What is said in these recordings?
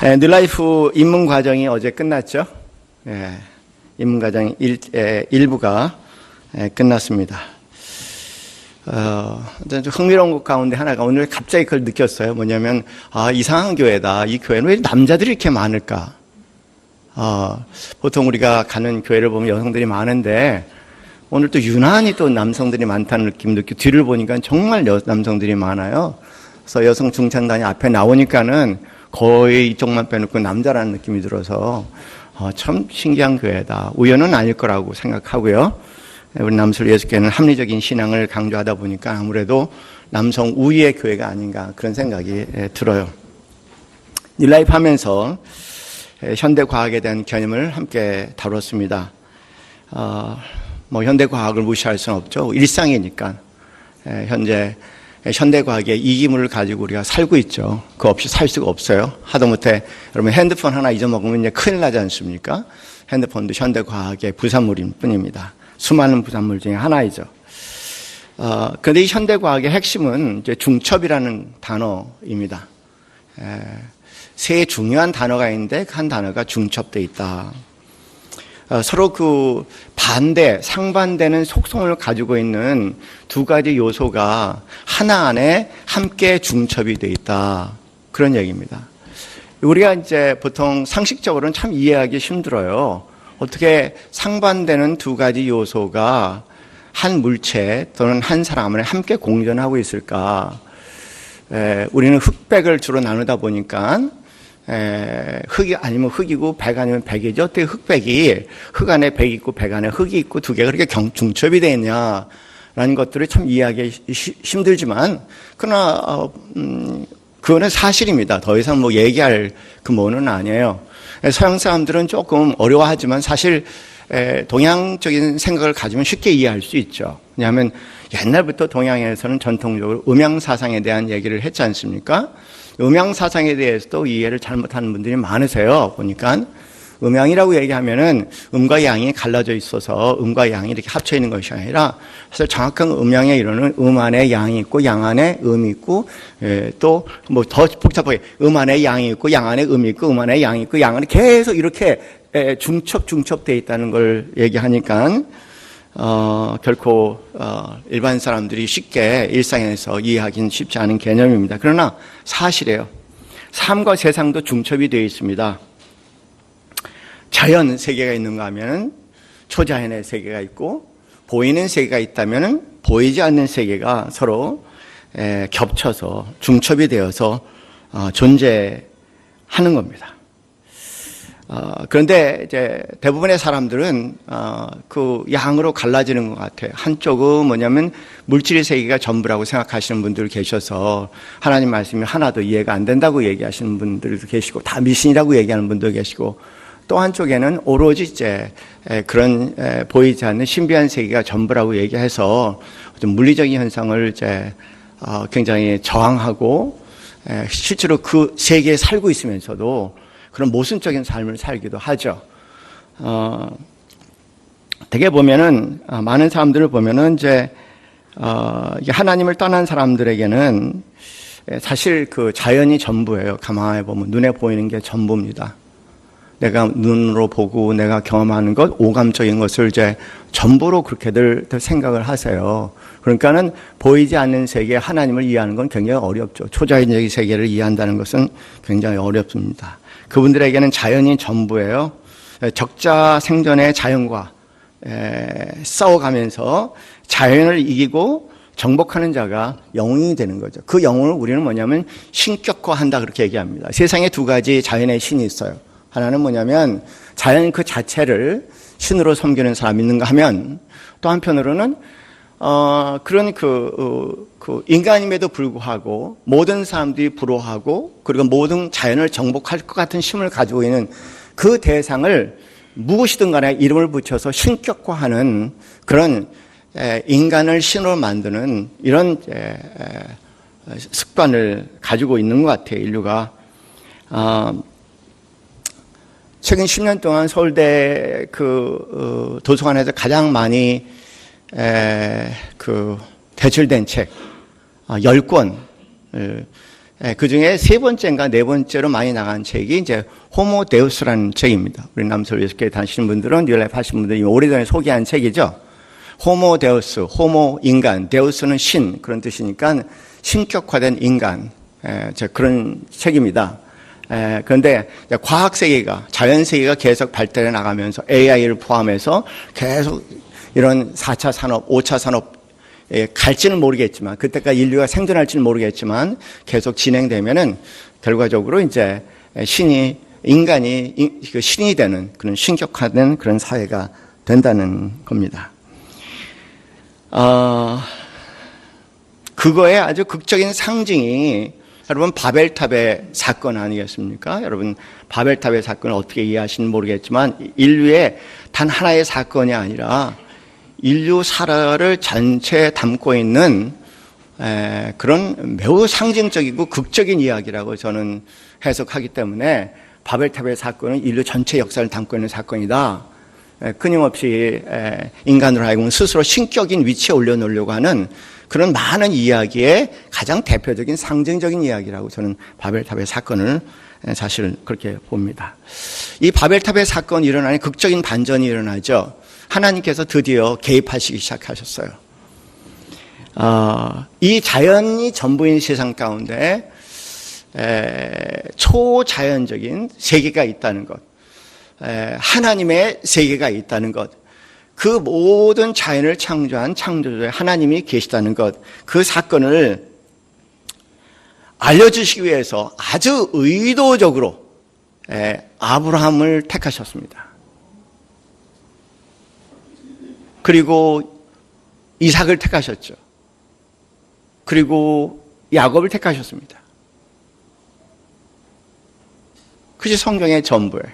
뉴라이프 입문 과정이 어제 끝났죠. 입문 과정 1부가 끝났습니다. 좀 흥미로운 것 가운데 하나가 오늘 갑자기 그걸 느꼈어요. 뭐냐면, 이상한 교회다. 이 교회는 왜 남자들이 이렇게 많을까? 보통 우리가 가는 교회를 보면 여성들이 많은데, 오늘 또 유난히 또 남성들이 많다는 느낌 느끼고, 뒤를 보니까 정말 남성들이 많아요. 그래서 여성 중창단이 앞에 나오니까는 거의 이쪽만 빼놓고 남자라는 느낌이 들어서, 참 신기한 교회다. 우연은 아닐 거라고 생각하고요. 우리 남술 예수교회는 합리적인 신앙을 강조하다 보니까 아무래도 남성 우위의 교회가 아닌가 그런 생각이 들어요. 뉴라이프 하면서 현대과학에 대한 개념을 함께 다뤘습니다. 현대과학을 무시할 수는 없죠. 일상이니까. 현재 현대과학의 이기물을 가지고 우리가 살고 있죠. 그거 없이 살 수가 없어요. 하다못해 여러분 핸드폰 하나 잊어먹으면 이제 큰일 나지 않습니까? 핸드폰도 현대과학의 부산물일 뿐입니다. 수많은 부산물 중에 하나이죠. 그런데 이 현대과학의 핵심은 이제 중첩이라는 단어입니다. 세 중요한 단어가 있는데 그 한 단어가 중첩되어 있다. 서로 그 상반되는 속성을 가지고 있는 두 가지 요소가 하나 안에 함께 중첩이 되어 있다. 그런 얘기입니다. 우리가 이제 보통 상식적으로는 참 이해하기 힘들어요. 어떻게 상반되는 두 가지 요소가 한 물체 또는 한 사람 안에 함께 공존하고 있을까? 우리는 흑백을 주로 나누다 보니까 흑이 아니면 흑이고 백 아니면 백이죠. 어떻게 흑 안에 백이 있고 백 안에 흑이 있고 두 개가 그렇게 중첩이 되어 있냐라는 것들을 참 이해하기 힘들지만 그러나 그거는 사실입니다. 더 이상 얘기할 근본은 아니에요. 서양 사람들은 조금 어려워하지만 사실 동양적인 생각을 가지면 쉽게 이해할 수 있죠. 왜냐하면 옛날부터 동양에서는 전통적으로 음양 사상에 대한 얘기를 했지 않습니까? 음양 사상에 대해서도 이해를 잘못하는 분들이 많으세요. 보니까 음양이라고 얘기하면은 음과 양이 갈라져 있어서 음과 양이 이렇게 합쳐 있는 것이 아니라 사실 정확한 음양의 이론은 음 안에 양이 있고 양 안에 음이 있고 또 더 복잡하게 음 안에 양이 있고 양 안에 음이 있고 음 안에 양이 있고 양 안에 계속 이렇게 중첩되어 있다는 걸 얘기하니까 결코 일반 사람들이 쉽게 일상에서 이해하기는 쉽지 않은 개념입니다. 그러나 사실이에요. 삶과 세상도 중첩이 되어 있습니다. 자연 세계가 있는가 하면 초자연의 세계가 있고 보이는 세계가 있다면 보이지 않는 세계가 서로 겹쳐서 중첩이 되어서 존재하는 겁니다. 그런데 이제 대부분의 사람들은 그 양으로 갈라지는 것 같아요. 한쪽은 뭐냐면 물질의 세계가 전부라고 생각하시는 분들 계셔서 하나님 말씀이 하나도 이해가 안 된다고 얘기하시는 분들도 계시고 다 미신이라고 얘기하는 분도 계시고 또 한쪽에는 오로지 이제 그런 보이지 않는 신비한 세계가 전부라고 얘기해서 좀 물리적인 현상을 이제 굉장히 저항하고 실제로 그 세계에 살고 있으면서도 그런 모순적인 삶을 살기도 하죠. 되게 보면은 많은 사람들을 보면은 이제 하나님을 떠난 사람들에게는 사실 그 자연이 전부예요. 가만히 보면 눈에 보이는 게 전부입니다. 내가 눈으로 보고 내가 경험하는 것, 오감적인 것을 이제 전부로 그렇게들 생각을 하세요. 그러니까는 보이지 않는 세계 하나님을 이해하는 건 굉장히 어렵죠. 초자연적인 세계를 이해한다는 것은 굉장히 어렵습니다. 그분들에게는 자연이 전부예요. 적자 생전의 자연과 싸워가면서 자연을 이기고 정복하는 자가 영웅이 되는 거죠. 그 영웅을 우리는 뭐냐면 신격화한다 그렇게 얘기합니다. 세상에 두 가지 자연의 신이 있어요. 하나는 뭐냐면 자연 그 자체를 신으로 섬기는 사람이 있는가 하면 또 한편으로는 그런 그 인간임에도 불구하고 모든 사람들이 부러워하고 그리고 모든 자연을 정복할 것 같은 힘을 가지고 있는 그 대상을 무엇이든 간에 이름을 붙여서 신격화하는 그런 인간을 신으로 만드는 이런 습관을 가지고 있는 것 같아요. 인류가. 최근 10년 동안 서울대 그 도서관에서 가장 많이 그 대출된 책 10권을 그 중에 세 번째인가 네 번째로 많이 나간 책이 이제 호모 데우스라는 책입니다. 우리 남서울예수교회 다니시는 분들은 뉴라이프 하시는 분들이 오래전에 소개한 책이죠. 호모 데우스, 호모 인간, 데우스는 신 그런 뜻이니까 신격화된 인간, 그런 책입니다. 그런데 과학 세계가, 자연 세계가 계속 발달해 나가면서 AI를 포함해서 계속 이런 4차 산업, 5차 산업 갈지는 모르겠지만, 그때까지 인류가 생존할지는 모르겠지만 계속 진행되면은 결과적으로 이제 인간이 신이 되는 그런 신격화된 그런 사회가 된다는 겁니다. 그거의 아주 극적인 상징이 여러분 바벨탑의 사건 아니겠습니까? 여러분 바벨탑의 사건을 어떻게 이해하시는지 모르겠지만 인류의 단 하나의 사건이 아니라 인류 살아를 전체에 담고 있는 그런 매우 상징적이고 극적인 이야기라고 저는 해석하기 때문에 바벨탑의 사건은 인류 전체 역사를 담고 있는 사건이다. 끊임없이 인간으로 하여금 스스로 신격인 위치에 올려놓으려고 하는 그런 많은 이야기의 가장 대표적인 상징적인 이야기라고 저는 바벨탑의 사건을 사실 그렇게 봅니다. 이 바벨탑의 사건이 일어나니 극적인 반전이 일어나죠. 하나님께서 드디어 개입하시기 시작하셨어요. 이 자연이 전부인 세상 가운데 초자연적인 세계가 있다는 것, 하나님의 세계가 있다는 것, 그 모든 자연을 창조한 창조주의 하나님이 계시다는 것, 그 사건을 알려주시기 위해서 아주 의도적으로 아브라함을 택하셨습니다. 그리고 이삭을 택하셨죠. 그리고 야곱을 택하셨습니다. 그것이 성경의 전부예요.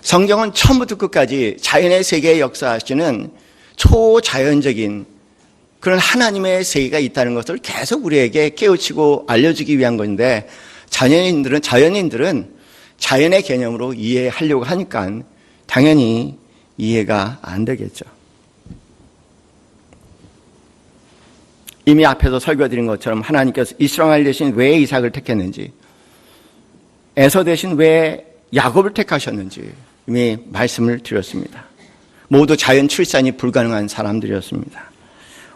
성경은 처음부터 끝까지 자연의 세계에 역사하시는 초자연적인 그런 하나님의 세계가 있다는 것을 계속 우리에게 깨우치고 알려주기 위한 건데, 자연인들은 자연의 개념으로 이해하려고 하니까 당연히 이해가 안 되겠죠. 이미 앞에서 설교드린 것처럼 하나님께서 이스라엘 대신 왜 이삭을 택했는지, 에서 대신 왜 야곱을 택하셨는지 이미 말씀을 드렸습니다. 모두 자연 출산이 불가능한 사람들이었습니다.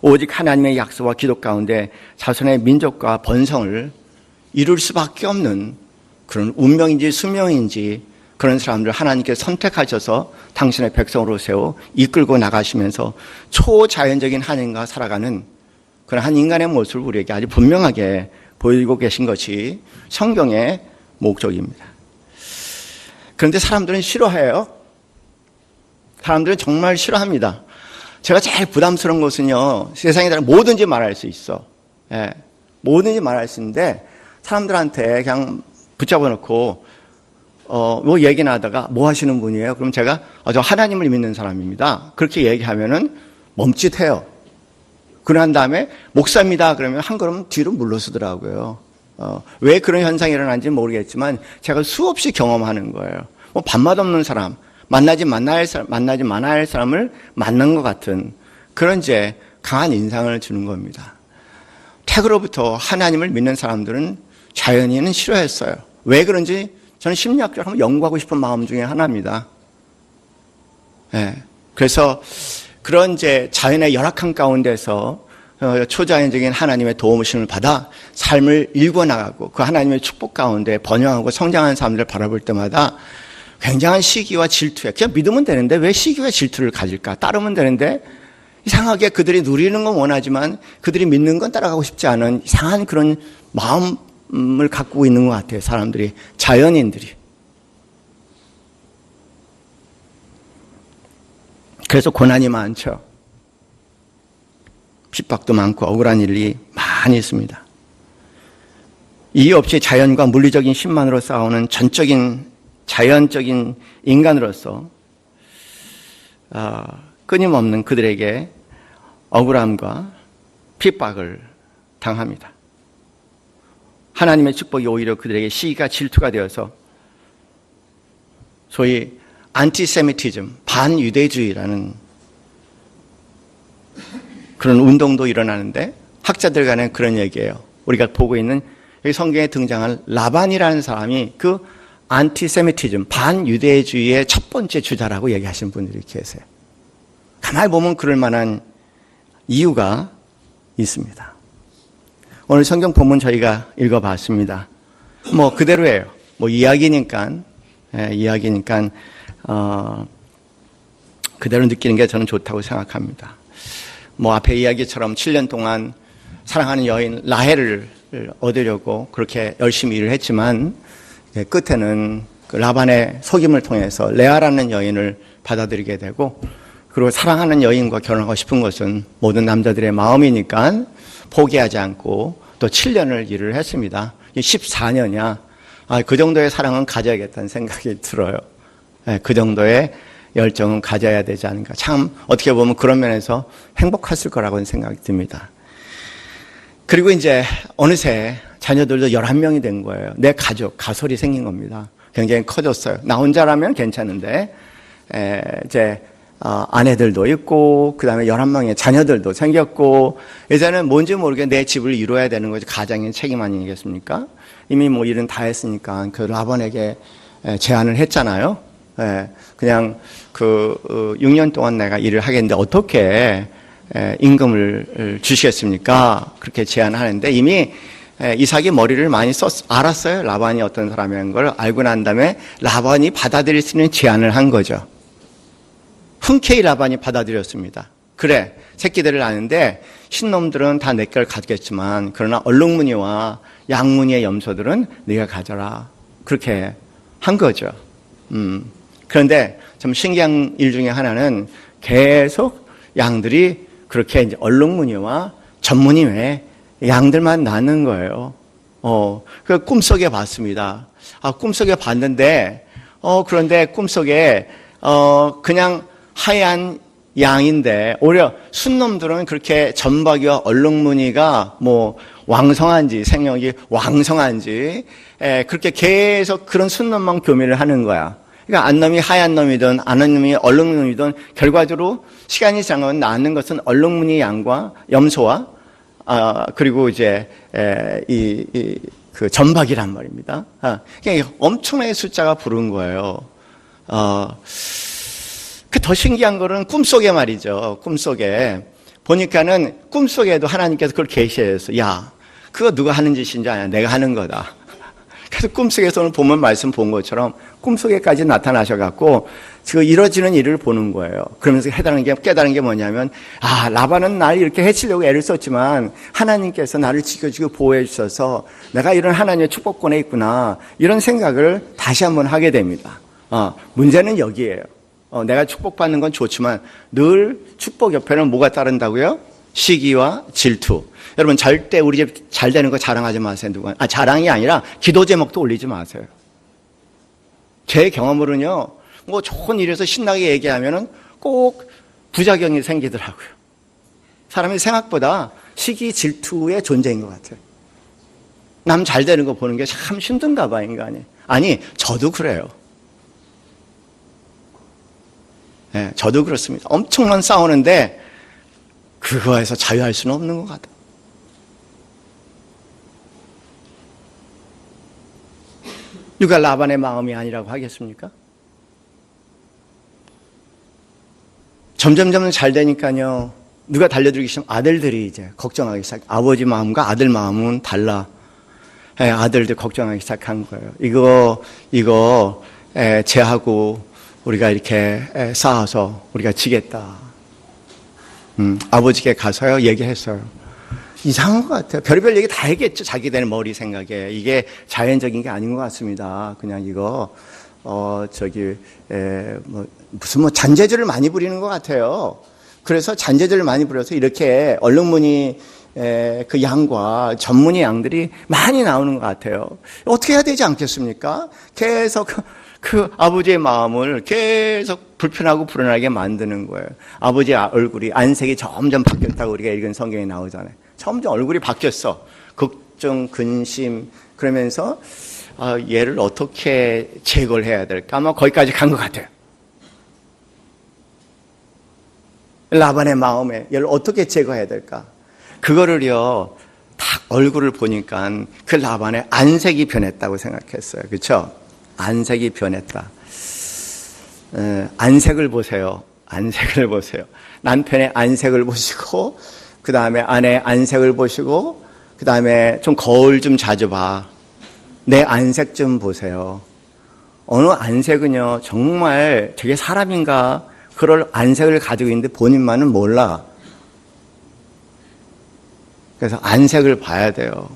오직 하나님의 약속과 기도 가운데 자손의 민족과 번성을 이룰 수밖에 없는 그런 운명인지 수명인지 그런 사람들 하나님께서 선택하셔서 당신의 백성으로 세워 이끌고 나가시면서 초자연적인 하나님과 살아가는 그런 한 인간의 모습을 우리에게 아주 분명하게 보이고 계신 것이 성경의 목적입니다. 그런데 사람들은 싫어해요. 사람들은 정말 싫어합니다. 제가 제일 부담스러운 것은요, 세상에 대해 뭐든지 말할 수 있어. 뭐든지 말할 수 있는데 사람들한테 그냥 붙잡아 놓고 뭐 얘기나 하다가 뭐 하시는 분이에요? 그럼 제가 저 하나님을 믿는 사람입니다. 그렇게 얘기하면은 멈칫해요. 그런 다음에 목사입니다. 그러면 한 걸음 뒤로 물러서더라고요. 왜 그런 현상이 일어나는지 모르겠지만 제가 수없이 경험하는 거예요. 뭐 밥맛 없는 사람, 만나지 말아야 할 사람을 만난 것 같은 그런 이제 강한 인상을 주는 겁니다. 태그로부터 하나님을 믿는 사람들은 자연인은 싫어했어요. 왜 그런지 저는 심리학적으로 한번 연구하고 싶은 마음 중에 하나입니다. 그래서 그런 이제 자연의 열악한 가운데서 초자연적인 하나님의 도움을 받아 삶을 일궈나가고 그 하나님의 축복 가운데 번영하고 성장하는 사람들을 바라볼 때마다 굉장한 시기와 질투에, 그냥 믿으면 되는데 왜 시기와 질투를 가질까? 따르면 되는데 이상하게 그들이 누리는 건 원하지만 그들이 믿는 건 따라가고 싶지 않은 이상한 그런 마음을 갖고 있는 것 같아요. 사람들이, 자연인들이. 그래서 고난이 많죠. 핍박도 많고 억울한 일이 많이 있습니다. 이유 없이 자연과 물리적인 힘만으로 싸우는 전적인 자연적인 인간으로서 끊임없는 그들에게 억울함과 핍박을 당합니다. 하나님의 축복이 오히려 그들에게 시기가 질투가 되어서 소위 안티세미티즘, 반유대주의라는 그런 운동도 일어나는데 학자들 간에 그런 얘기예요. 우리가 보고 있는 여기 성경에 등장한 라반이라는 사람이 그 안티세미티즘, 반유대주의의 첫 번째 주자라고 얘기하시는 분들이 계세요. 가만히 보면 그럴 만한 이유가 있습니다. 오늘 성경 본문 저희가 읽어봤습니다. 뭐 그대로예요. 뭐 이야기니까 그대로 느끼는 게 저는 좋다고 생각합니다. 뭐 앞에 이야기처럼 7년 동안 사랑하는 여인 라헬을 얻으려고 그렇게 열심히 일을 했지만 끝에는 그 라반의 속임을 통해서 레아라는 여인을 받아들이게 되고, 그리고 사랑하는 여인과 결혼하고 싶은 것은 모든 남자들의 마음이니까 포기하지 않고 또 7년을 일을 했습니다. 14년이야. 그 정도의 사랑은 가져야겠다는 생각이 들어요. 그 정도의 열정은 가져야 되지 않을까. 참 어떻게 보면 그런 면에서 행복했을 거라고는 생각이 듭니다. 그리고 이제 어느새 자녀들도 11명이 된 거예요. 내 가설이 생긴 겁니다. 굉장히 커졌어요. 나 혼자라면 괜찮은데 이제 아내들도 있고 그 다음에 11명의 자녀들도 생겼고, 이제는 뭔지 모르게 내 집을 이루어야 되는 거지. 가장의 책임 아니겠습니까? 이미 뭐 일은 다 했으니까 그 라반에게 제안을 했잖아요. 그냥 6년 동안 내가 일을 하겠는데 어떻게 임금을 주시겠습니까? 그렇게 제안하는데 이미 이삭이 머리를 많이 알았어요. 라반이 어떤 사람이라는 걸 알고 난 다음에 라반이 받아들일 수 있는 제안을 한 거죠. 흔쾌히 라반이 받아들였습니다. 그래, 새끼들을 낳는데 신놈들은 다 내 걸 가지겠지만 그러나 얼룩무늬와 양무늬의 염소들은 네가 가져라. 그렇게 한 거죠. 그런데 좀 신기한 일 중에 하나는 계속 양들이 그렇게 이제 얼룩무늬와 전무늬 외에 양들만 낳는 거예요. 그 꿈속에 봤습니다. 꿈속에 봤는데, 그런데 꿈속에, 그냥 하얀 양인데, 오히려 순놈들은 그렇게 점박이와 얼룩무늬가 뭐 왕성한지, 생명이 왕성한지, 그렇게 계속 그런 순놈만 교미를 하는 거야. 그러니까 안놈이 하얀 놈이든 안놈이 얼룩무늬든 결과적으로 시간이 지나면 낳는 것은 얼룩무늬 양과 염소와 그리고 이제 그 점박이란 말입니다. 그러니까 엄청나게 숫자가 부른 거예요. 더 신기한 거는 꿈속에 말이죠. 꿈속에 보니까는 꿈속에도 하나님께서 그걸 계시해서 야, 그거 누가 하는 짓인지 아냐? 내가 하는 거다. 그래서 꿈속에서 오늘 본문 말씀 본 것처럼 꿈속에까지 나타나셔갖고 지금 이루어지는 일을 보는 거예요. 그러면서 깨달은 게 뭐냐면, 라반은 날 이렇게 해치려고 애를 썼지만 하나님께서 나를 지켜주고 보호해 주셔서 내가 이런 하나님의 축복권에 있구나. 이런 생각을 다시 한번 하게 됩니다. 문제는 여기에요. 내가 축복받는 건 좋지만 늘 축복 옆에는 뭐가 따른다고요? 시기와 질투. 여러분 절대 우리 집 잘 되는 거 자랑하지 마세요. 자랑이 아니라 기도 제목도 올리지 마세요. 제 경험으로는요, 뭐 좋은 일에서 신나게 얘기하면은 꼭 부작용이 생기더라고요. 사람이 생각보다 시기 질투의 존재인 것 같아요. 남 잘 되는 거 보는 게 참 힘든가 봐, 인간이. 아니, 저도 그래요. 네, 저도 그렇습니다. 엄청난 싸우는데 그거에서 자유할 수는 없는 것 같아요. 누가 라반의 마음이 아니라고 하겠습니까? 점점 잘 되니까요, 누가 달려들기 시작하면 아들들이 이제 걱정하기 시작. 아버지 마음과 아들 마음은 달라. 아들들 걱정하기 시작한 거예요. 이거 쟤하고 우리가 이렇게 싸워서 우리가 지겠다. 아버지께 가서요 얘기했어요. 이상한 것 같아요. 별의별 얘기 다 했겠죠. 자기들 머리 생각에. 이게 자연적인 게 아닌 것 같습니다. 그냥 이거 무슨 잔재주를 많이 부리는 것 같아요. 그래서 잔재주를 많이 부려서 이렇게 얼룩무늬 그 양과 전무늬 양들이 많이 나오는 것 같아요. 어떻게 해야 되지 않겠습니까? 계속 그 아버지의 마음을 계속 불편하고 불안하게 만드는 거예요. 아버지의 얼굴이 안색이 점점 바뀌었다고 우리가 읽은 성경에 나오잖아요. 점점 얼굴이 바뀌었어. 걱정, 근심, 그러면서 얘를 어떻게 제거를 해야 될까? 아마 거기까지 간 것 같아요. 라반의 마음에 얘를 어떻게 제거해야 될까? 그거를요, 딱 얼굴을 보니까 그 라반의 안색이 변했다고 생각했어요. 그렇죠? 안색이 변했다. 안색을 보세요. 안색을 보세요. 남편의 안색을 보시고, 그 다음에 아내의 안색을 보시고, 그 다음에 좀 거울 좀 자주 봐. 내 안색 좀 보세요. 어느 안색은요, 정말 저게 사람인가? 그럴 안색을 가지고 있는데 본인만은 몰라. 그래서 안색을 봐야 돼요.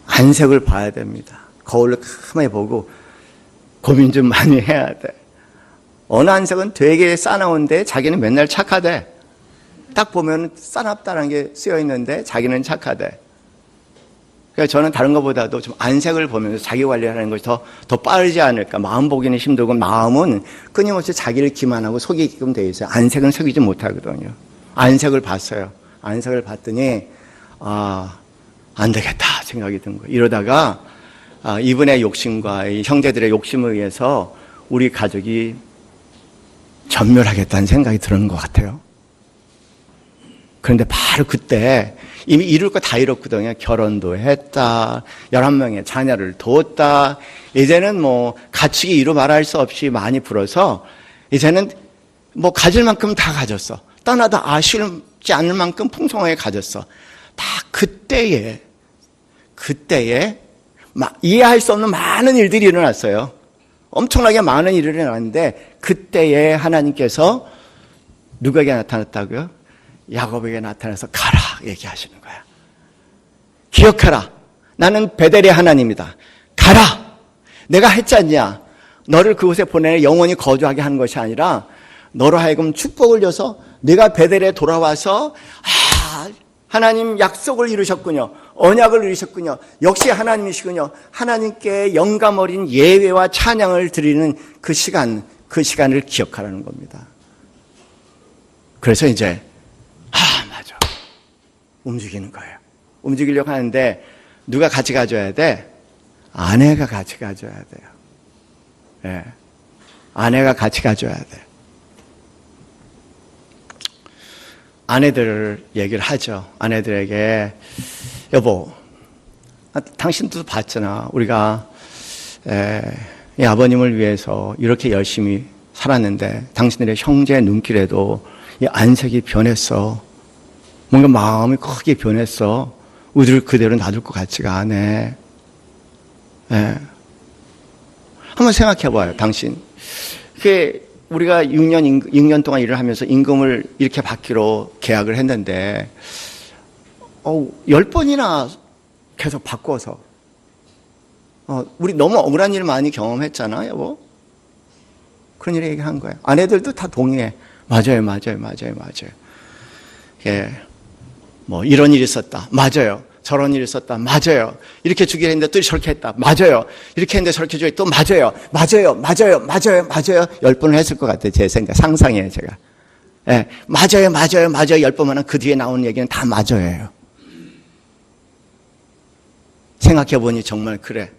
안색을 봐야 됩니다. 거울을 가만히 보고 고민 좀 많이 해야 돼. 어느 안색은 되게 싸나운데 자기는 맨날 착하대. 딱 보면 싸납다는 게 쓰여 있는데 자기는 착하대. 그래서 저는 다른 것보다도 좀 안색을 보면서 자기 관리하는 것이 더 빠르지 않을까. 마음 보기는 힘들고 마음은 끊임없이 자기를 기만하고 속이게끔 되어 있어요. 안색은 속이지 못하거든요. 안색을 봤어요. 안색을 봤더니 안 되겠다 생각이 든 거예요. 이러다가 이분의 욕심과 이 형제들의 욕심에 의해서 우리 가족이 전멸하겠다는 생각이 드는 것 같아요. 그런데 바로 그때 이미 이룰 거 다 이뤘거든요. 결혼도 했다. 11명의 자녀를 뒀다. 이제는 뭐 가축이 이루 말할 수 없이 많이 불어서 이제는 뭐 가질 만큼 다 가졌어. 떠나다 아쉬지 않을 만큼 풍성하게 가졌어. 다 그때에 이해할 수 없는 많은 일들이 일어났어요. 엄청나게 많은 일이 일어났는데 그때에 하나님께서 누구에게 나타났다고요? 야곱에게 나타나서 가라 얘기하시는 거야. 기억하라. 나는 베델의 하나님이다. 가라. 내가 했지 않냐. 너를 그곳에 보내 영원히 거주하게 하는 것이 아니라 너로 하여금 축복을 줘서 네가 베델에 돌아와서 하나님 약속을 이루셨군요. 언약을 이루셨군요. 역시 하나님이시군요. 하나님께 영감 어린 예배와 찬양을 드리는 그 시간을 기억하라는 겁니다. 그래서 이제 맞아. 움직이는 거예요. 움직이려고 하는데 누가 같이 가줘야 돼? 아내가 같이 가줘야 돼요. 네. 아내가 같이 가줘야 돼. 아내들 얘기를 하죠. 아내들에게 여보, 당신도 봤잖아. 우리가 이 아버님을 위해서 이렇게 열심히 살았는데 당신들의 형제의 눈길에도 이 안색이 변했어. 뭔가 마음이 크게 변했어. 우리를 그대로 놔둘 것 같지가 않아. 한번 생각해봐요, 당신. 우리가 6년 동안 일을 하면서 임금을 이렇게 받기로 계약을 했는데, 10번이나 계속 바꿔서. 우리 너무 억울한 일 많이 경험했잖아, 여보? 그런 일 얘기한 거예요. 아내들도 다 동의해. 맞아요. 예. 뭐, 이런 일이 있었다. 맞아요. 저런 일이 있었다. 맞아요. 이렇게 주기로 했는데 또 저렇게 했다. 맞아요. 이렇게 했는데 저렇게 주기 또 맞아요. 10번을 했을 것 같아요. 제 생각, 상상이에요, 제가. 예. 맞아요. 10번만 하면 그 뒤에 나오는 얘기는 다 맞아요. 생각해보니 정말 그래.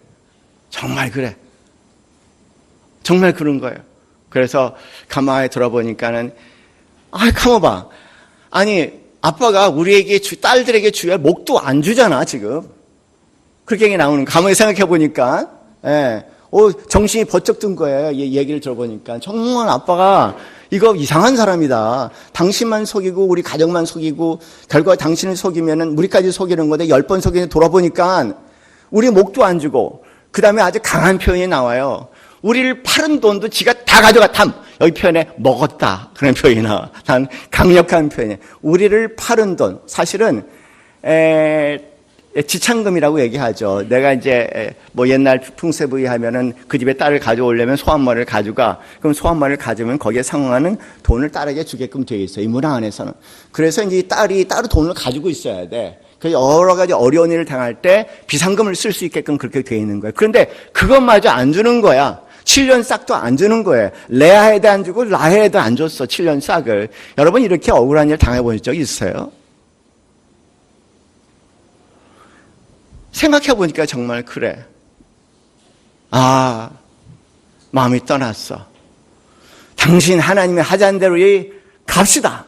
정말 그런 거예요. 그래서 가만히 들어보니까는, 가만봐. 아니, 아빠가 우리에게 딸들에게 주야 목도 안 주잖아, 지금. 그렇게 얘기 나오는 거. 가만히 생각해보니까, 정신이 번쩍 든 거예요. 얘기를 들어보니까. 정말 아빠가 이거 이상한 사람이다. 당신만 속이고, 우리 가족만 속이고, 결과 당신을 속이면은 우리까지 속이는 건데 10번 속이는데 돌아보니까 우리 목도 안 주고, 그 다음에 아주 강한 표현이 나와요. 우리를 팔은 돈도 지가 다 가져갔담. 여기 표현에 먹었다. 그런 표현이 나와. 단 강력한 표현이에요. 우리를 팔은 돈. 사실은 지창금이라고 얘기하죠. 내가 이제 뭐 옛날 풍습에 의하면은 그 집에 딸을 가져오려면 소한머리를 가져가. 그럼 소한머리를 가져오면 거기에 상응하는 돈을 딸에게 주게끔 되어 있어요. 이 문화 안에서는. 그래서 이제 딸이 따로 돈을 가지고 있어야 돼. 그 여러 가지 어려운 일을 당할 때 비상금을 쓸 수 있게끔 그렇게 되어 있는 거예요. 그런데 그것마저 안 주는 거야. 7년 싹도 안 주는 거예요. 레아에도 안 주고 라헬에도 안 줬어. 7년 싹을. 여러분 이렇게 억울한 일 당해본 적 있어요? 생각해보니까 정말 그래. 마음이 떠났어. 당신 하나님의 하자는 대로 갑시다.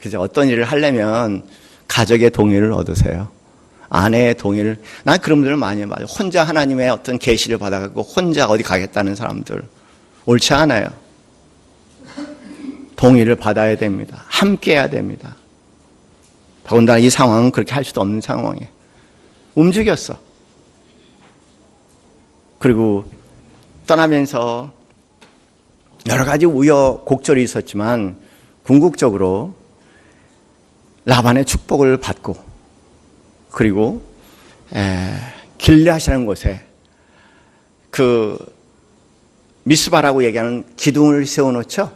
그죠? 어떤 일을 하려면 가족의 동의를 얻으세요. 아내의 동의를. 난 그런 분들을 많이 봐요. 혼자 하나님의 어떤 계시를 받아가지고 혼자 어디 가겠다는 사람들. 옳지 않아요. 동의를 받아야 됩니다. 함께 해야 됩니다. 더군다나 이 상황은 그렇게 할 수도 없는 상황이에요. 움직였어. 그리고 떠나면서 여러 가지 우여곡절이 있었지만 궁극적으로 라반의 축복을 받고 그리고 길르앗이라는 곳에 그 미스바라고 얘기하는 기둥을 세워놓죠.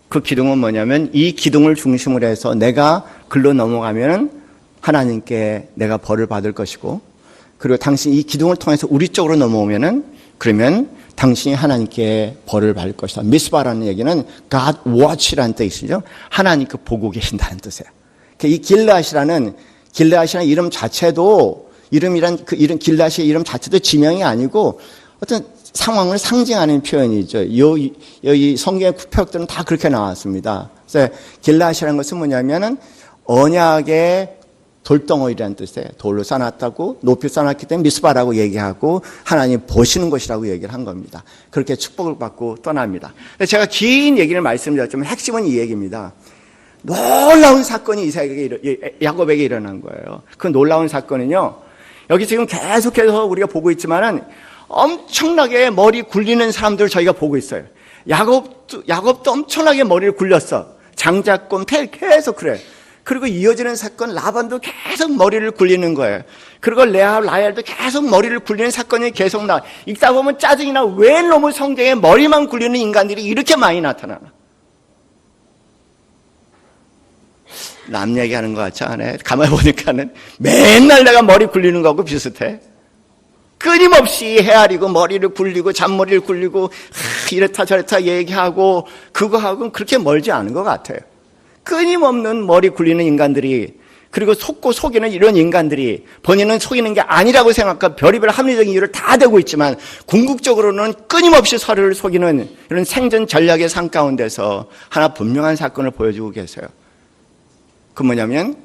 그 기둥은 뭐냐면 이 기둥을 중심으로 해서 내가 글로 넘어가면 하나님께 내가 벌을 받을 것이고 그리고 당신 이 기둥을 통해서 우리 쪽으로 넘어오면은 그러면 당신이 하나님께 벌을 받을 것이다. 미스바라는 얘기는 God watch라는 뜻이죠. 하나님께 보고 계신다는 뜻이에요. 이 길르앗이라는 이름 자체도 그 이름 길르앗의 이름 자체도 지명이 아니고 어떤 상황을 상징하는 표현이죠. 여기 성경의 구표들은 다 그렇게 나왔습니다. 그래서 길르앗이라는 것은 뭐냐면은 언약의 돌덩어리라는 뜻이에요. 돌로 쌓아놨다고 높이 쌓아놨기 때문에 미스바라고 얘기하고 하나님 보시는 것이라고 얘기를 한 겁니다. 그렇게 축복을 받고 떠납니다. 제가 긴 얘기를 말씀드렸지만 핵심은 이 얘기입니다. 놀라운 사건이 야곱에게 일어난 거예요. 그 놀라운 사건은요. 여기 지금 계속해서 우리가 보고 있지만은 엄청나게 머리 굴리는 사람들을 저희가 보고 있어요. 야곱도 엄청나게 머리를 굴렸어. 장자권 계속 그래. 그리고 이어지는 사건 라반도 계속 머리를 굴리는 거예요. 그리고 라헬도 계속 머리를 굴리는 사건이 계속 나와. 읽다 보면 짜증이 나. 왜 너무 성경에 머리만 굴리는 인간들이 이렇게 많이 나타나나? 남 얘기하는 것 같지 않아요? 가만히 보니까는 맨날 내가 머리 굴리는 거하고 비슷해. 끊임없이 헤아리고 머리를 굴리고 잔머리를 굴리고 이렇다 저렇다 얘기하고 그거하고는 그렇게 멀지 않은 것 같아요. 끊임없는 머리 굴리는 인간들이 그리고 속고 속이는 이런 인간들이 본인은 속이는 게 아니라고 생각하고 별의별 합리적인 이유를 다 대고 있지만 궁극적으로는 끊임없이 서로를 속이는 이런 생존 전략의 상 가운데서 하나 분명한 사건을 보여주고 계세요. 그 뭐냐면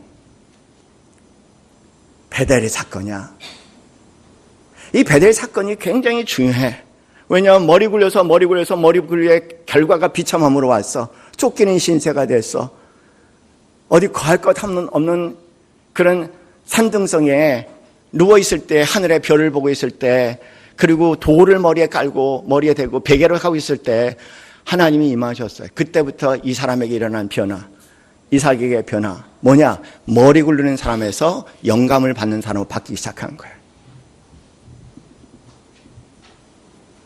베델의 사건이야. 이 베델 사건이 굉장히 중요해. 왜냐하면 머리 굴려서 머리 굴리의 결과가 비참함으로 왔어. 쫓기는 신세가 됐어. 어디 거할 것 없는 그런 산등성에 누워있을 때 하늘의 별을 보고 있을 때 그리고 돌을 머리에 깔고 머리에 대고 베개를 하고 있을 때 하나님이 임하셨어요. 그때부터 이 사람에게 일어난 변화, 이삭에게 변화 뭐냐? 머리 굴리는 사람에서 영감을 받는 사람으로 바뀌기 시작한 거예요.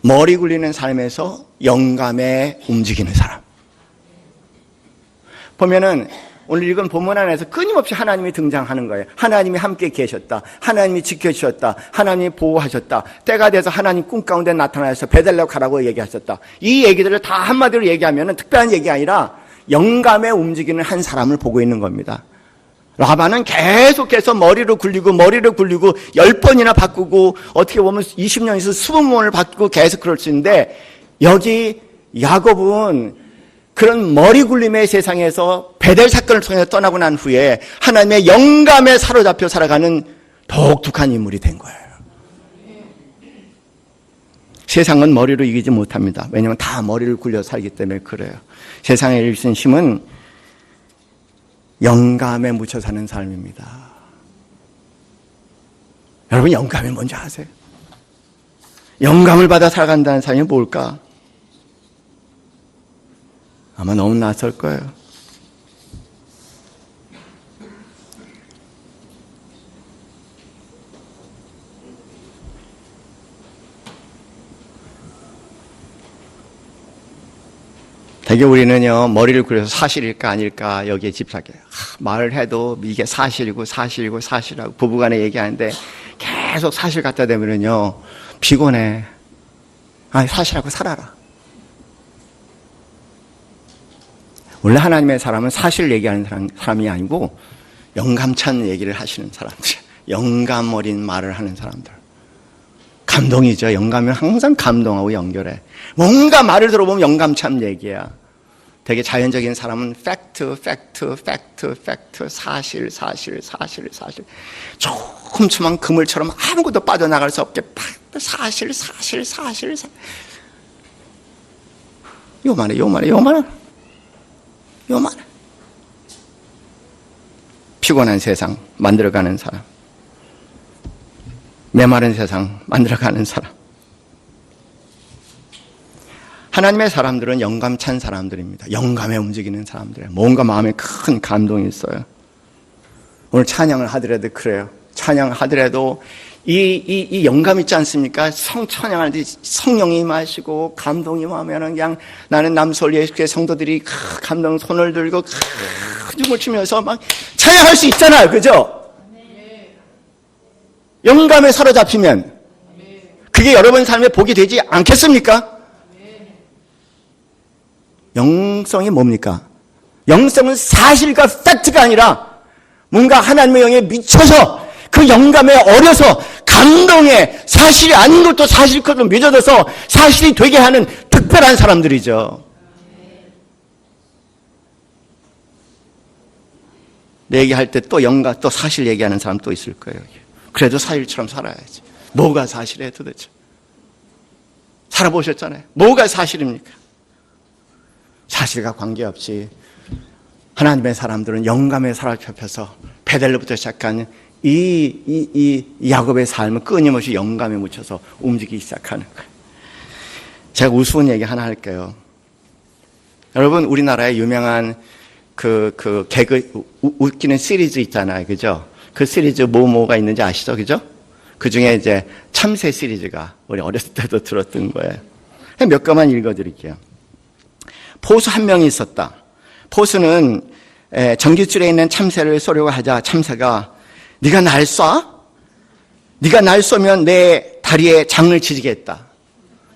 머리 굴리는 삶에서 영감에 움직이는 사람. 보면은 오늘 읽은 본문 안에서 끊임없이 하나님이 등장하는 거예요. 하나님이 함께 계셨다. 하나님이 지켜주셨다. 하나님이 보호하셨다. 때가 돼서 하나님 꿈 가운데 나타나서 베델로 가라고 얘기하셨다. 이 얘기들을 다 한마디로 얘기하면은 특별한 얘기 아니라 영감에 움직이는 한 사람을 보고 있는 겁니다. 라반은 계속해서 머리를 굴리고 10번이나 바꾸고 어떻게 보면 20년에서 20번을 바꾸고 계속 그럴 수 있는데 여기 야곱은 그런 머리 굴림의 세상에서 베델 사건을 통해서 떠나고 난 후에 하나님의 영감에 사로잡혀 살아가는 독특한 인물이 된 거예요. 세상은 머리로 이기지 못합니다. 왜냐하면 다 머리를 굴려 살기 때문에 그래요. 세상에 일신 힘은 영감에 묻혀 사는 삶입니다. 여러분 영감이 뭔지 아세요? 영감을 받아 살아간다는 삶이 뭘까? 아마 너무 낯설 거예요. 되게 우리는요 머리를 굴려서 사실일까 아닐까 여기에 집착해요. 말을 해도 이게 사실이고 부부간에 얘기하는데 계속 사실 갖다 대면은요 피곤해. 아니 사실하고 살아라. 원래 하나님의 사람은 사실 얘기하는 사람이 아니고 영감찬 얘기를 하시는 사람들, 영감 어린 말을 하는 사람들. 감동이죠. 영감은 항상 감동하고 연결해. 뭔가 말을 들어보면 영감찬 얘기야. 되게 자연적인 사람은 팩트, 사실. 촘촘한 그물처럼 아무것도 빠져나갈 수 없게 사실. 요만해. 피곤한 세상 만들어가는 사람. 메마른 세상 만들어가는 사람. 하나님의 사람들은 영감 찬 사람들입니다. 영감에 움직이는 사람들이에요. 뭔가 마음에 큰 감동이 있어요. 오늘 찬양을 하더라도 그래요. 찬양을 하더라도 이 영감 있지 않습니까? 찬양할 때 성령이 임하시고 감동이 임하면은 그냥 나는 남서울 예수교회 성도들이 감동 손을 들고 춤을 추면서 막 찬양할 수 있잖아요. 그죠? 영감에 사로잡히면 그게 여러분 삶에 복이 되지 않겠습니까? 영성이 뭡니까? 영성은 사실과 팩트가 아니라 뭔가 하나님의 영에 미쳐서 그 영감에 어려서 감동에 사실이 아닌 것도 사실 것으로 믿어져서 사실이 되게 하는 특별한 사람들이죠. 내 얘기할 때 또 영감, 또 사실 얘기하는 사람 또 있을 거예요. 그래도 사실처럼 살아야지. 뭐가 사실이에요 도대체? 살아보셨잖아요. 뭐가 사실입니까? 사실과 관계없이 하나님의 사람들은 영감에 사로잡혀서 베델로부터 시작한 이 야곱의 삶을 끊임없이 영감에 묻혀서 움직이기 시작하는 거예요. 제가 우스운 얘기 하나 할게요. 여러분, 우리나라에 유명한 그 개그 웃기는 시리즈 있잖아요. 그죠? 그 시리즈 뭐가 있는지 아시죠? 그죠? 그 중에 이제 참새 시리즈가 우리 어렸을 때도 들었던 거예요. 몇 가만 읽어드릴게요. 포수 한 명이 있었다. 포수는 전깃줄에 있는 참새를 쏘려고 하자 참새가 네가 날 쏴? 네가 날 쏘면 내 다리에 장을 지지겠다.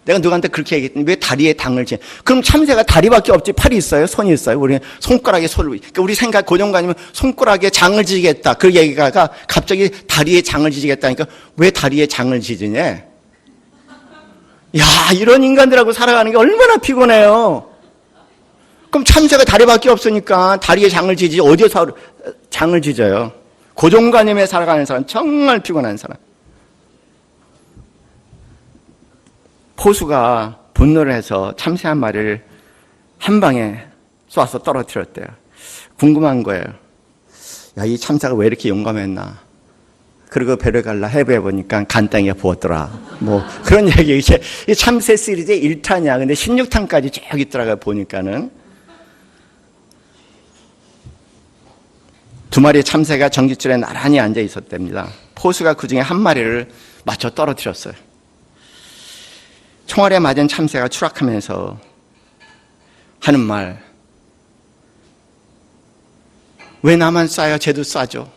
내가 누구한테 그렇게 얘기했더니 왜 다리에 장을 지지? 그럼 참새가 다리밖에 없지 팔이 있어요? 손이 있어요? 우리 손가락에 그러니까 우리 생각 고정관념은 손가락에 장을 지지겠다. 그 얘기가 갑자기 다리에 장을 지지겠다니까 왜 다리에 장을 지지냐? 야, 이런 인간들하고 살아가는 게 얼마나 피곤해요. 그럼 참새가 다리밖에 없으니까 다리에 장을 지지 어디서 장을 지져요? 고정관념에 살아가는 사람 정말 피곤한 사람. 포수가 분노를 해서 참새 한 마리를 한 방에 쏴서 떨어뜨렸대요. 궁금한 거예요. 야, 이 참새가 왜 이렇게 용감했나? 그리고 배를 갈라 해부해 보니까 간땅이가 부었더라. 뭐 그런 얘기. 이제 이 참새 시리즈의 1탄이야. 근데 16탄까지 쭉 있더라고요. 보니까는. 두 마리의 참새가 전깃줄에 나란히 앉아 있었답니다. 포수가 그 중에 한 마리를 맞춰 떨어뜨렸어요. 총알에 맞은 참새가 추락하면서 하는 말. 왜 나만 쏴요? 쟤도 쏴줘.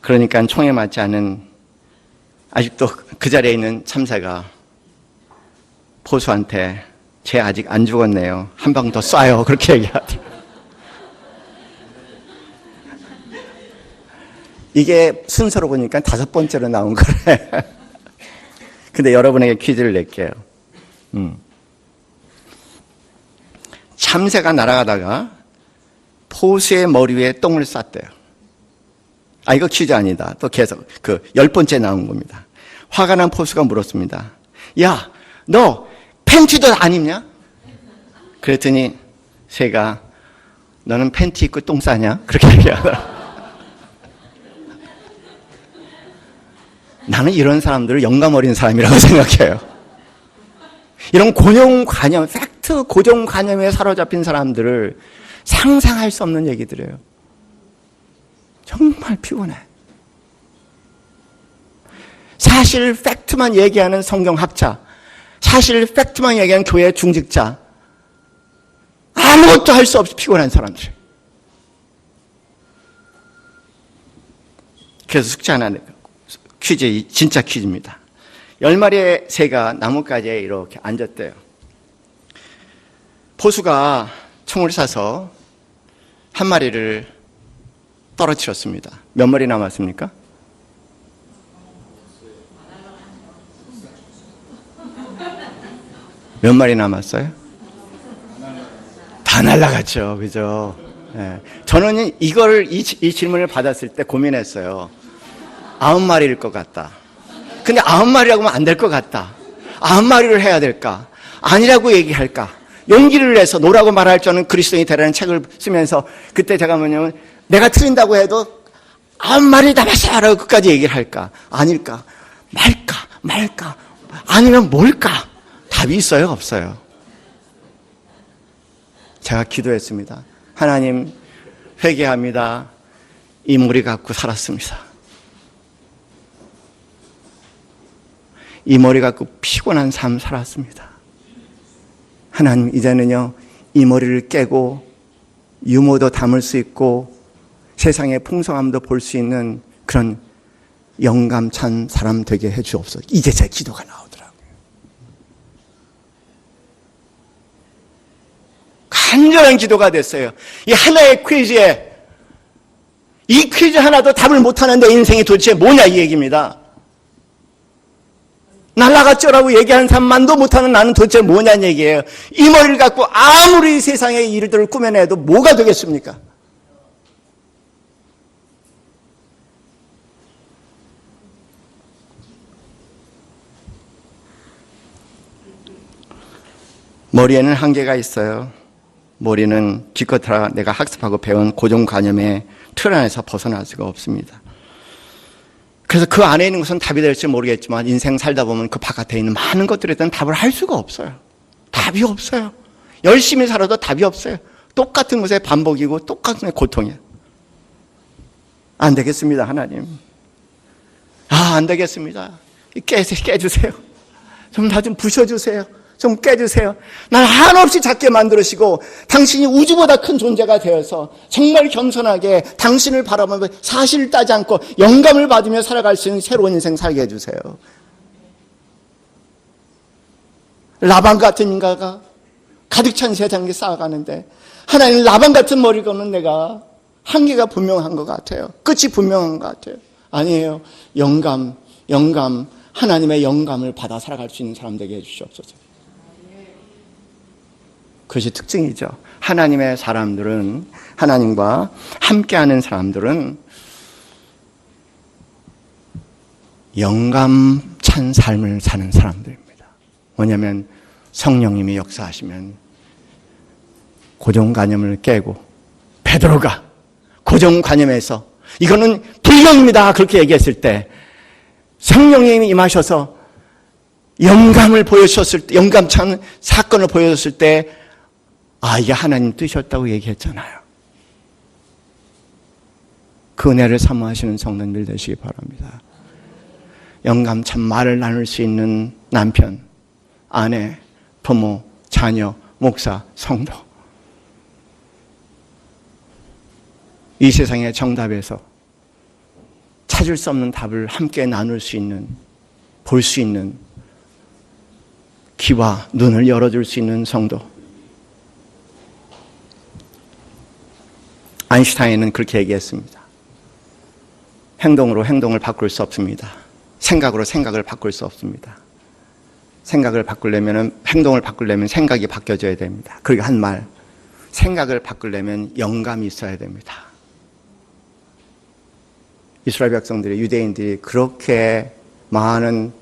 그러니까 총에 맞지 않은 아직도 그 자리에 있는 참새가 포수한테 쟤 아직 안 죽었네요. 한 방 더 쏴요. 그렇게 얘기하더라고요. 이게 순서로 보니까 5번째로 나온 거래. 근데 여러분에게 퀴즈를 낼게요. 참새가 날아가다가 포수의 머리 위에 똥을 쌌대요. 아, 이거 퀴즈 아니다. 또 계속 10번째 나온 겁니다. 화가 난 포수가 물었습니다. 야, 너 팬티도 안 입냐? 그랬더니 새가 너는 팬티 입고 똥 싸냐? 그렇게 얘기하더라. 나는 이런 사람들을 영감 어린 사람이라고 생각해요. 이런 고정관념, 팩트 고정관념에 사로잡힌 사람들을 상상할 수 없는 얘기들이에요. 정말 피곤해. 사실 팩트만 얘기하는 성경학자, 사실 팩트만 얘기하는 교회 중직자, 아무것도 할 수 없이 피곤한 사람들. 그래서 숙제 하나 내고 퀴즈, 진짜 퀴즈입니다. 10마리의 새가 나뭇가지에 이렇게 앉았대요. 포수가 총을 쏴서 한 마리를 떨어뜨렸습니다. 몇 마리 남았습니까? 몇 마리 남았어요? 다 날라갔죠. 그죠? 예. 저는 이 질문을 받았을 때 고민했어요. 9마리일 것 같다. 근데 9마리라고 하면 안 될 것 같다. 9마리를 해야 될까? 아니라고 얘기할까? 용기를 내서 노라고 말할 줄 아는 그리스도인이 되라는 책을 쓰면서 그때 제가 뭐냐면 내가 틀린다고 해도 9마리 남았어! 라고 끝까지 얘기를 할까? 아닐까? 말까? 아니면 뭘까? 답이 있어요? 없어요? 제가 기도했습니다. 하나님, 회개합니다. 이 머리 갖고 살았습니다. 이 머리 갖고 피곤한 삶 살았습니다. 하나님, 이제는요, 이 머리를 깨고 유머도 담을 수 있고 세상의 풍성함도 볼 수 있는 그런 영감찬 사람 되게 해 주옵소서. 이제 제 기도가 나오더라고요. 간절한 기도가 됐어요. 이 하나의 퀴즈에 이 퀴즈 하나도 답을 못하는 내 인생이 도대체 뭐냐 이 얘기입니다. 날라갔죠라고 얘기하는 사람만도 못하는 나는 도대체 뭐냐는 얘기예요. 이 머리를 갖고 아무리 세상의 일들을 꾸며내도 뭐가 되겠습니까? 머리에는 한계가 있어요. 머리는 기껏 내가 학습하고 배운 고정관념의 틀 안에서 벗어날 수가 없습니다. 그래서 그 안에 있는 것은 답이 될지 모르겠지만 인생 살다 보면 그 바깥에 있는 많은 것들에 대한 답을 할 수가 없어요. 답이 없어요. 열심히 살아도 답이 없어요. 똑같은 것의 반복이고 똑같은 고통이에요. 안 되겠습니다, 하나님. 안 되겠습니다. 깨주세요. 좀 다 좀 부셔주세요. 좀 깨주세요. 날 한없이 작게 만들으시고 당신이 우주보다 큰 존재가 되어서 정말 겸손하게 당신을 바라보며 사실을 따지 않고 영감을 받으며 살아갈 수 있는 새로운 인생 살게 해주세요. 라반 같은 인가가 가득 찬 세상에 쌓아가는데 하나님 라반 같은 머리가 없는 내가 한계가 분명한 것 같아요. 끝이 분명한 것 같아요. 아니에요. 영감, 하나님의 영감을 받아 살아갈 수 있는 사람 되게 해주시옵소서. 그것이 특징이죠. 하나님의 사람들은, 하나님과 함께하는 사람들은 영감찬 삶을 사는 사람들입니다. 뭐냐면 성령님이 역사하시면 고정관념을 깨고 베드로가 고정관념에서 이거는 불경입니다 그렇게 얘기했을 때 성령님이 임하셔서 영감을 보여주셨을 때, 영감찬 사건을 보여줬을 때 이게 하나님 뜻이었다고 얘기했잖아요. 그 은혜를 사모하시는 성도님들 되시기 바랍니다. 영감찬 말을 나눌 수 있는 남편, 아내, 부모, 자녀, 목사, 성도. 이 세상의 정답에서 찾을 수 없는 답을 함께 나눌 수 있는, 볼 수 있는 귀와 눈을 열어줄 수 있는 성도. 아인슈타인은 그렇게 얘기했습니다. 행동으로 행동을 바꿀 수 없습니다. 생각으로 생각을 바꿀 수 없습니다. 생각을 바꾸려면, 행동을 바꾸려면 생각이 바뀌어져야 됩니다. 그리고 한 말, 생각을 바꾸려면 영감이 있어야 됩니다. 이스라엘 백성들이, 유대인들이 그렇게 많은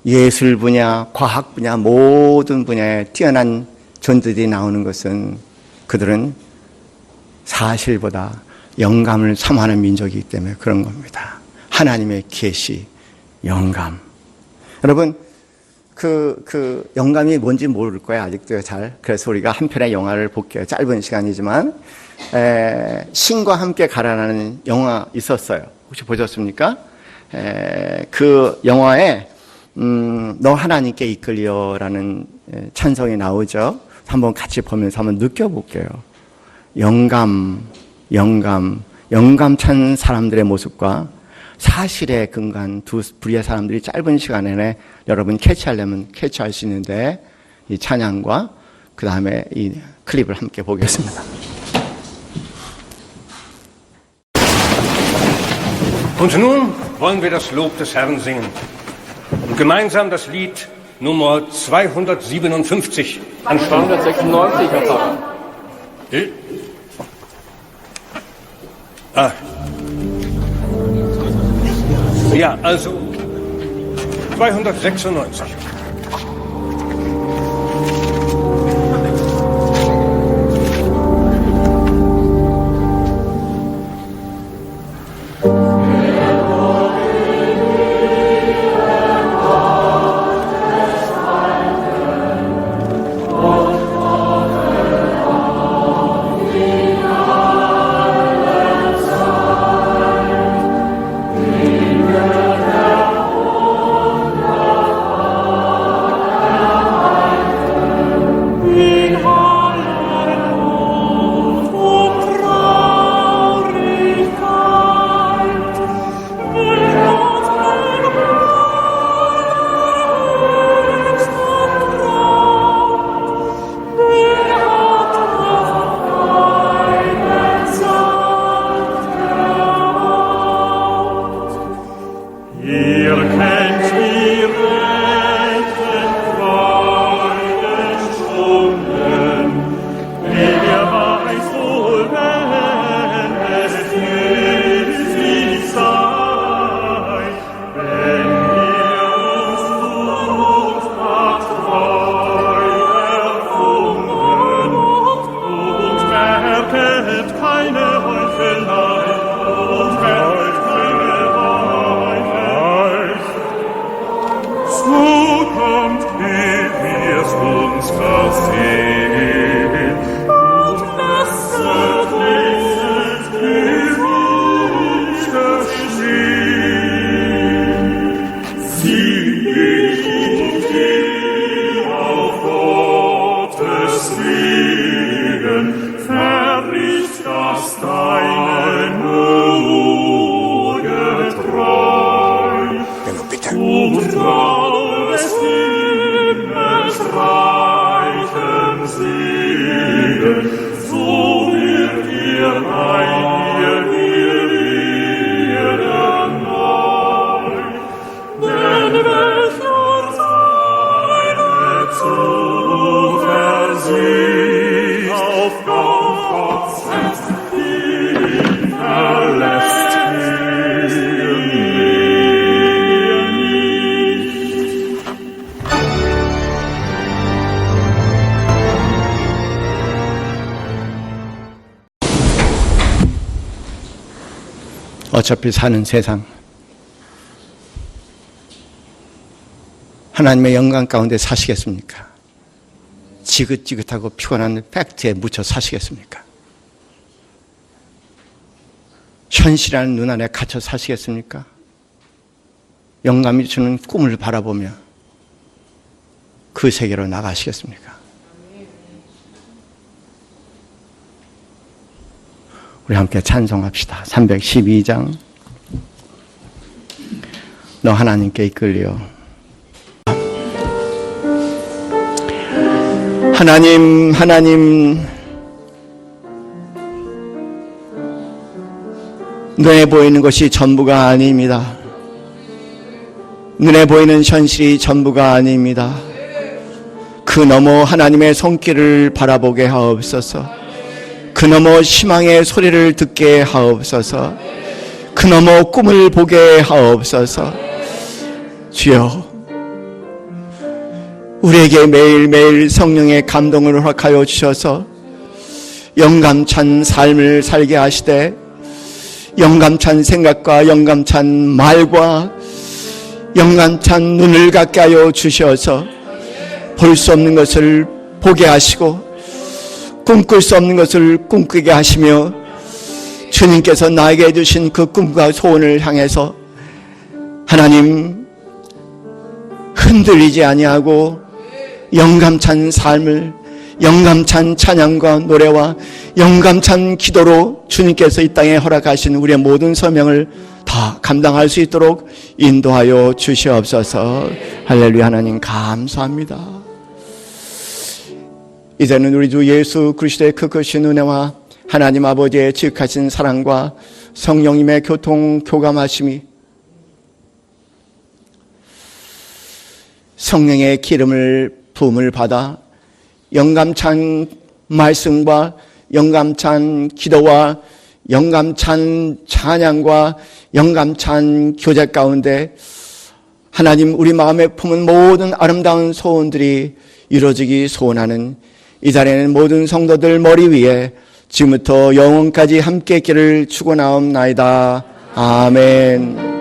예술 분야, 과학 분야, 모든 분야에 뛰어난 존재들이 나오는 것은 그들은 사실보다 영감을 사모하는 민족이기 때문에 그런 겁니다. 하나님의 계시, 영감. 여러분, 그 영감이 뭔지 모를 거예요. 아직도 잘. 그래서 우리가 한 편의 영화를 볼게요. 짧은 시간이지만. 신과 함께 가라라는 영화 있었어요. 혹시 보셨습니까? 그 영화에 너 하나님께 이끌려라는 찬송이 나오죠. 한번 같이 보면서 한번 느껴볼게요. 영감찬 사람들의 모습과 사실에 근거한 두 부류의 사람들이 짧은 시간 안에 여러분 캐치하려면 캐치할 수 있는데 이 찬양과 그 다음에 이 클립을 함께 보겠습니다. Und nun wollen wir das Lob des Herrn singen und gemeinsam das Lied Nummer 257 anschlagen. 296, Herr Pfarrer. Ja, also 296. 어차피 사는 세상, 하나님의 영광 가운데 사시겠습니까? 지긋지긋하고 피곤한 팩트에 묻혀 사시겠습니까? 현실이라는 눈 안에 갇혀 사시겠습니까? 영감이 주는 꿈을 바라보며 그 세계로 나가시겠습니까? 우리 함께 찬송합시다. 312장. 너 하나님께 이끌려. 하나님, 눈에 보이는 것이 전부가 아닙니다. 눈에 보이는 현실이 전부가 아닙니다. 그 너머 하나님의 손길을 바라보게 하옵소서. 그 너머 희망의 소리를 듣게 하옵소서. 그 너머 꿈을 보게 하옵소서. 주여, 우리에게 매일매일 성령의 감동을 허락하여 주셔서 영감찬 삶을 살게 하시되, 영감찬 생각과 영감찬 말과 영감찬 눈을 갖게 하여 주셔서 볼 수 없는 것을 보게 하시고 꿈꿀 수 없는 것을 꿈꾸게 하시며, 주님께서 나에게 주신 그 꿈과 소원을 향해서 하나님 흔들리지 아니하고 영감찬 삶을, 영감찬 찬양과 노래와 영감찬 기도로 주님께서 이 땅에 허락하신 우리의 모든 소명을 다 감당할 수 있도록 인도하여 주시옵소서. 할렐루야. 하나님 감사합니다. 이제는 우리 주 예수 그리스도의 그 크신 은혜와 하나님 아버지의 지극하신 사랑과 성령님의 교통 교감하심이 성령의 기름을 부음을 받아 영감찬 말씀과 영감찬 기도와 영감찬 찬양과 영감찬 교제 가운데 하나님 우리 마음에 품은 모든 아름다운 소원들이 이루어지기 소원하는 이 자리에는 모든 성도들 머리 위에 지금부터 영원까지 함께 있기를 축원하옵나이다. 아멘.